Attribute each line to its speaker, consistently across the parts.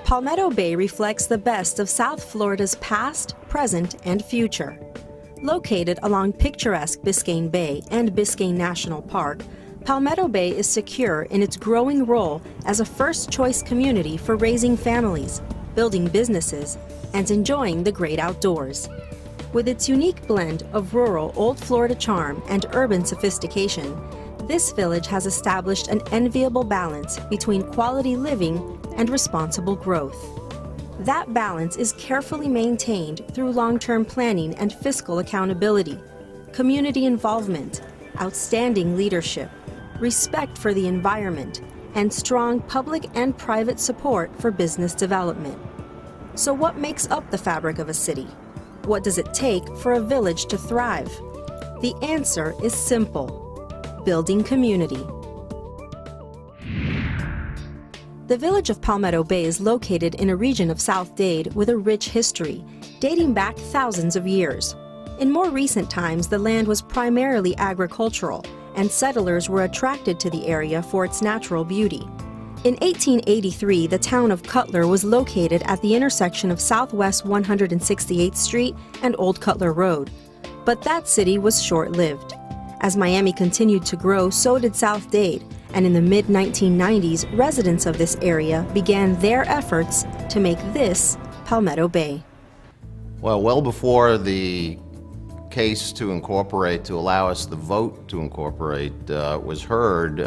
Speaker 1: Palmetto Bay reflects the best of South Florida's past, present, and future. Located along picturesque Biscayne Bay and Biscayne National Park, Palmetto Bay is secure in its growing role as a first-choice community for raising families, building businesses, and enjoying the great outdoors. With its unique blend of rural Old Florida charm and urban sophistication, this village has established an enviable balance between quality living and responsible growth. That balance is carefully maintained through long-term planning and fiscal accountability, community involvement, outstanding leadership, respect for the environment, and strong public and private support for business development. So what makes up the fabric of a city? What does it take for a village to thrive? The answer is simple: building community. The village of Palmetto Bay is located in a region of South Dade with a rich history, dating back thousands of years. In more recent times, the land was primarily agricultural, and settlers were attracted to the area for its natural beauty. In 1883, the town of Cutler was located at the intersection of Southwest 168th Street and Old Cutler Road. But that city was short-lived. As Miami continued to grow, so did South Dade, and in the mid-1990s, residents of this area began their efforts to make this Palmetto Bay.
Speaker 2: Well before the case to incorporate, to allow us the vote to incorporate, was heard,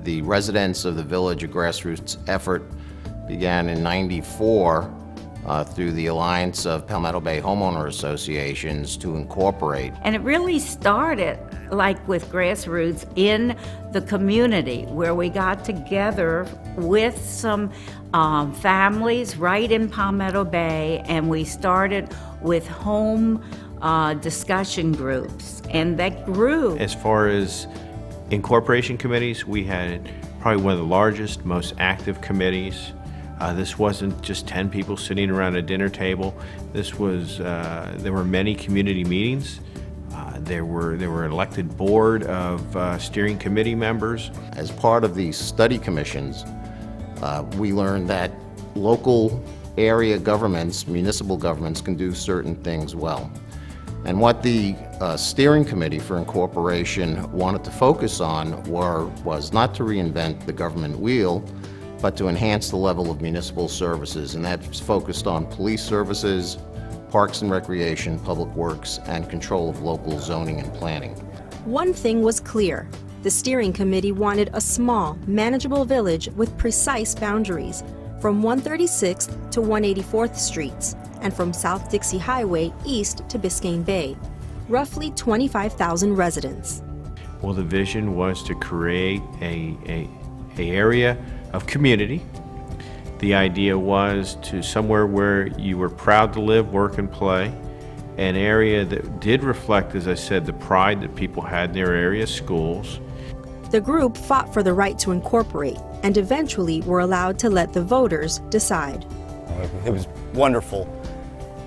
Speaker 2: the residents of the village, a grassroots effort, began in '94 through the Alliance of Palmetto Bay Homeowner Associations to incorporate.
Speaker 3: And it really started like with grassroots in the community, where we got together with some families right in Palmetto Bay, and we started with home discussion groups, and that grew.
Speaker 4: As far as incorporation committees, we had probably one of the largest, most active committees. This wasn't just 10 people sitting around a dinner table. This was, there were many community meetings. There were elected board of steering committee members.
Speaker 2: As part of the study commissions, we learned that local area governments, municipal governments, can do certain things well. And what the steering committee for incorporation wanted to focus on was not to reinvent the government wheel, but to enhance the level of municipal services, and that's focused on police services, parks and recreation, public works, and control of local zoning and planning.
Speaker 1: One thing was clear: the steering committee wanted a small, manageable village with precise boundaries, from 136th to 184th Streets, and from South Dixie Highway east to Biscayne Bay, roughly 25,000 residents.
Speaker 4: Well, the vision was to create a area of community. The idea was to somewhere where you were proud to live, work, and play, an area that did reflect, as I said, the pride that people had in their area, schools.
Speaker 1: The group fought for the right to incorporate, and eventually were allowed to let the voters decide.
Speaker 5: It was wonderful.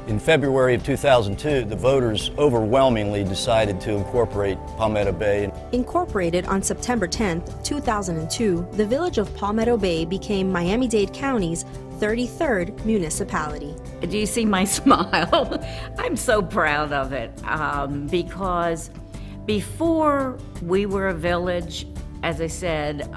Speaker 5: In February of 2002, the voters overwhelmingly decided to incorporate Palmetto Bay.
Speaker 1: Incorporated on September 10, 2002, the village of Palmetto Bay became Miami-Dade County's 33rd municipality.
Speaker 3: Do you see my smile? I'm so proud of it because before we were a village, as I said,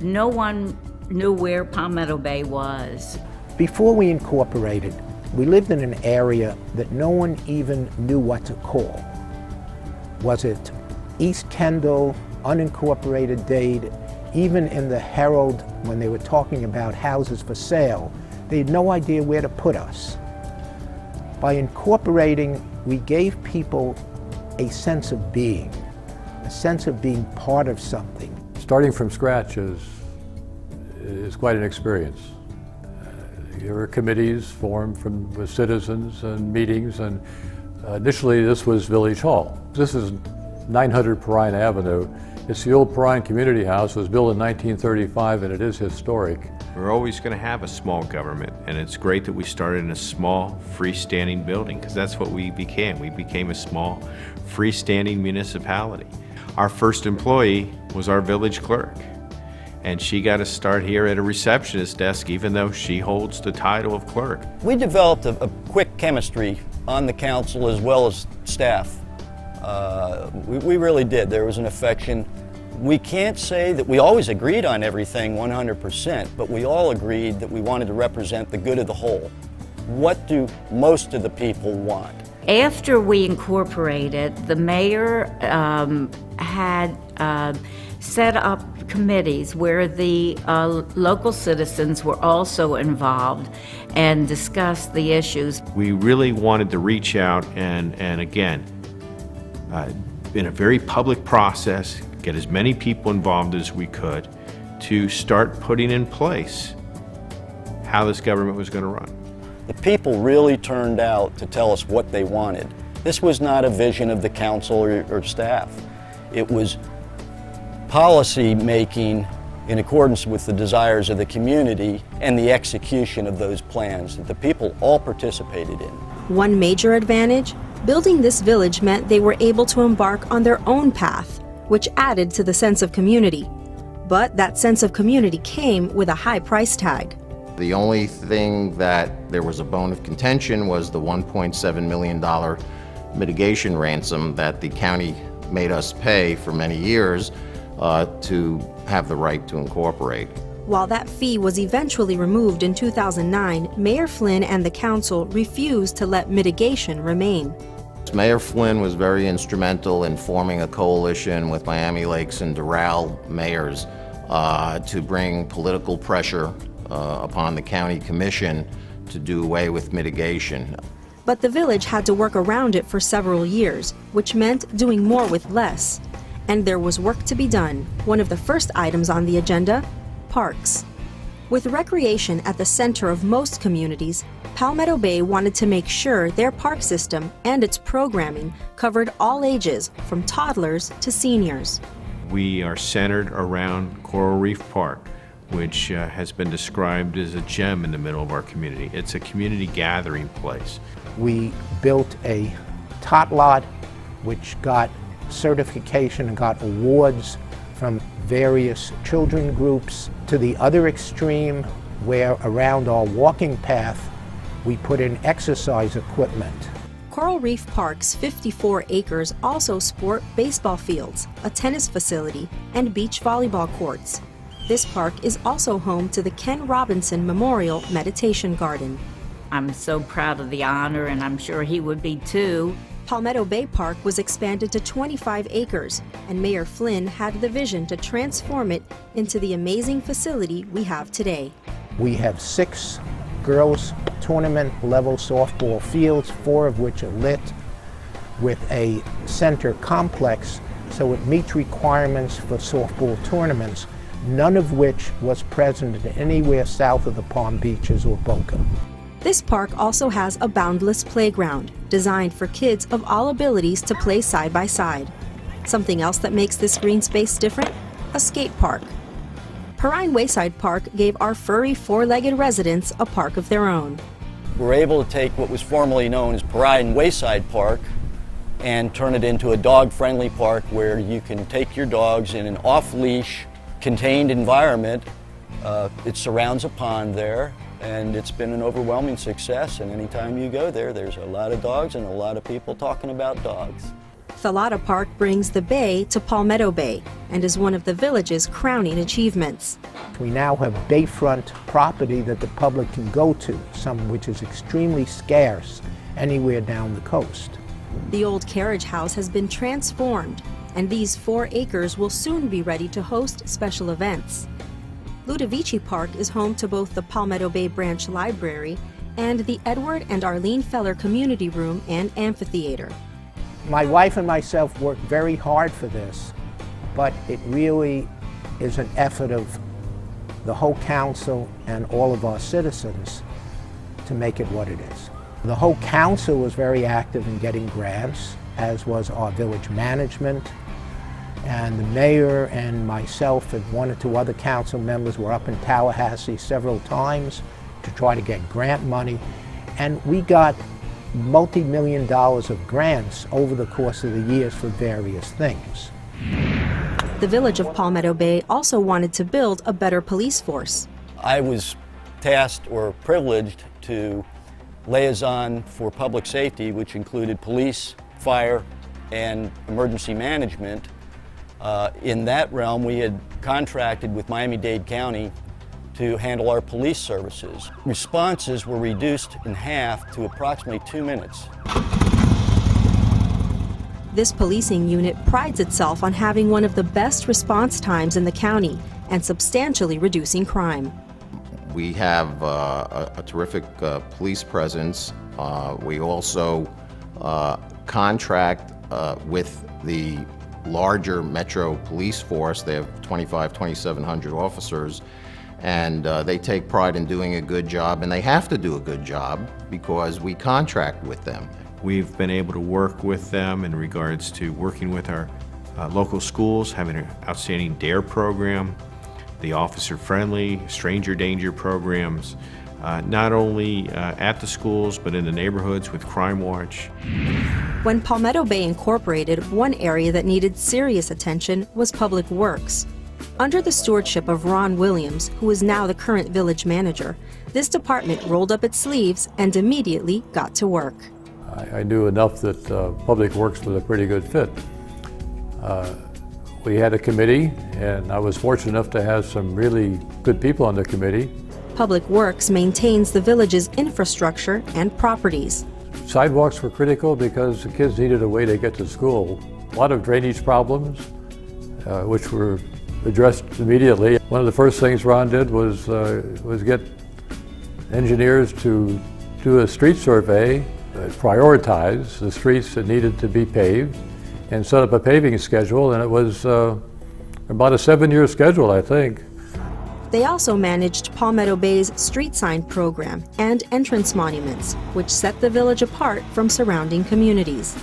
Speaker 3: no one knew where Palmetto Bay was.
Speaker 6: Before we incorporated, we lived in an area that no one even knew what to call. Was it East Kendall, unincorporated Dade? Even in the Herald, when they were talking about houses for sale, they had no idea where to put us. By incorporating, we gave people a sense of being part of something.
Speaker 7: Starting from scratch is quite an experience. There were committees formed with citizens and meetings, and initially this was Village Hall. This is 900 Perrine Avenue. It's the old Perrine Community House. It was built in 1935, and it is historic.
Speaker 4: We're always going to have a small government, and it's great that we started in a small, freestanding building, because that's what we became. We became a small, freestanding municipality. Our first employee was our village clerk. and she got to start here at a receptionist desk, even though she holds the title of clerk.
Speaker 5: We developed a quick chemistry on the council as well as staff. We really did. There was an affection. We can't say that we always agreed on everything 100%, but we all agreed that we wanted to represent the good of the whole. What do most of the people want?
Speaker 3: After we incorporated, the mayor had set up committees where the local citizens were also involved and discussed the issues.
Speaker 4: We really wanted to reach out and again, in a very public process, get as many people involved as we could to start putting in place how this government was going to run.
Speaker 5: The people really turned out to tell us what they wanted. This was not a vision of the council or staff. It was policy making in accordance with the desires of the community and the execution of those plans that the people all participated in.
Speaker 1: One major advantage, building this village meant they were able to embark on their own path, which added to the sense of community. But that sense of community came with a high price tag.
Speaker 2: The only thing that there was a bone of contention was the $1.7 million mitigation ransom that the county made us pay for many years to have the right to incorporate.
Speaker 1: While that fee was eventually removed in 2009, Mayor Flynn and the council refused to let mitigation remain.
Speaker 2: Mayor Flynn was very instrumental in forming a coalition with Miami Lakes and Doral mayors to bring political pressure upon the county commission to do away with mitigation.
Speaker 1: But the village had to work around it for several years, which meant doing more with less. And there was work to be done. One of the first items on the agenda, parks. With recreation at the center of most communities, Palmetto Bay wanted to make sure their park system and its programming covered all ages, from toddlers to seniors.
Speaker 4: We are centered around Coral Reef Park, which has been described as a gem in the middle of our community. It's a community gathering place.
Speaker 6: We built a tot lot which got certification and got awards from various children groups, to the other extreme where around our walking path we put in exercise equipment.
Speaker 1: Coral Reef Park's 54 acres also sport baseball fields, a tennis facility, and beach volleyball courts. This park is also home to the Ken Robinson Memorial Meditation Garden.
Speaker 3: I'm so proud of the honor, and I'm sure he would be too.
Speaker 1: Palmetto Bay Park was expanded to 25 acres, and Mayor Flynn had the vision to transform it into the amazing facility we have today.
Speaker 6: We have 6 girls tournament level softball fields, 4 of which are lit, with a center complex so it meets requirements for softball tournaments, none of which was present anywhere south of the Palm Beaches or Boca.
Speaker 1: This park also has a boundless playground, designed for kids of all abilities to play side by side. Something else that makes this green space different? A skate park. Perrine Wayside Park gave our furry 4-legged residents a park of their own.
Speaker 5: We're able to take what was formerly known as Perrine Wayside Park and turn it into a dog-friendly park where you can take your dogs in an off-leash, contained environment. It surrounds a pond there, and it's been an overwhelming success, and anytime you go there, there's a lot of dogs and a lot of people talking about dogs.
Speaker 1: Thalata Park brings the bay to Palmetto Bay and is one of the village's crowning achievements.
Speaker 6: We now have bayfront property that the public can go to, some which is extremely scarce anywhere down the coast.
Speaker 1: The old carriage house has been transformed, and these 4 acres will soon be ready to host special events. Ludovici Park is home to both the Palmetto Bay Branch Library and the Edward and Arlene Feller Community Room and Amphitheater.
Speaker 6: My wife and myself worked very hard for this, but it really is an effort of the whole council and all of our citizens to make it what it is. The whole council was very active in getting grants, as was our village management, and the mayor and myself and 1 or 2 other council members were up in Tallahassee several times to try to get grant money, and we got multi-million dollars of grants over the course of the years for various things.
Speaker 1: The village of Palmetto Bay also wanted to build a better police force.
Speaker 5: I was tasked or privileged to liaison for public safety, which included police, fire, and emergency management. In that realm, we had contracted with Miami-Dade County to handle our police services. Responses were reduced in half to approximately 2 minutes.
Speaker 1: This policing unit prides itself on having one of the best response times in the county and substantially reducing crime.
Speaker 2: We have a terrific police presence. We also contract with the larger Metro police force. They have 2,700 officers, and they take pride in doing a good job, and they have to do a good job because we contract with them.
Speaker 4: We've been able to work with them in regards to working with our local schools, having an outstanding DARE program, the officer-friendly, stranger danger programs, not only at the schools but in the neighborhoods with Crime Watch.
Speaker 1: When Palmetto Bay incorporated, one area that needed serious attention was public works. Under the stewardship of Ron Williams, who is now the current village manager, this department rolled up its sleeves and immediately got to work.
Speaker 7: I knew enough that Public Works was a pretty good fit. We had a committee, and I was fortunate enough to have some really good people on the committee.
Speaker 1: Public Works maintains the village's infrastructure and properties.
Speaker 7: Sidewalks were critical because the kids needed a way to get to school. A lot of drainage problems, which were addressed immediately. One of the first things Ron did was get engineers to do a street survey, prioritize the streets that needed to be paved, and set up a paving schedule, and it was about a 7-year schedule, I think.
Speaker 1: They also managed Palmetto Bay's street sign program and entrance monuments, which set the village apart from surrounding communities.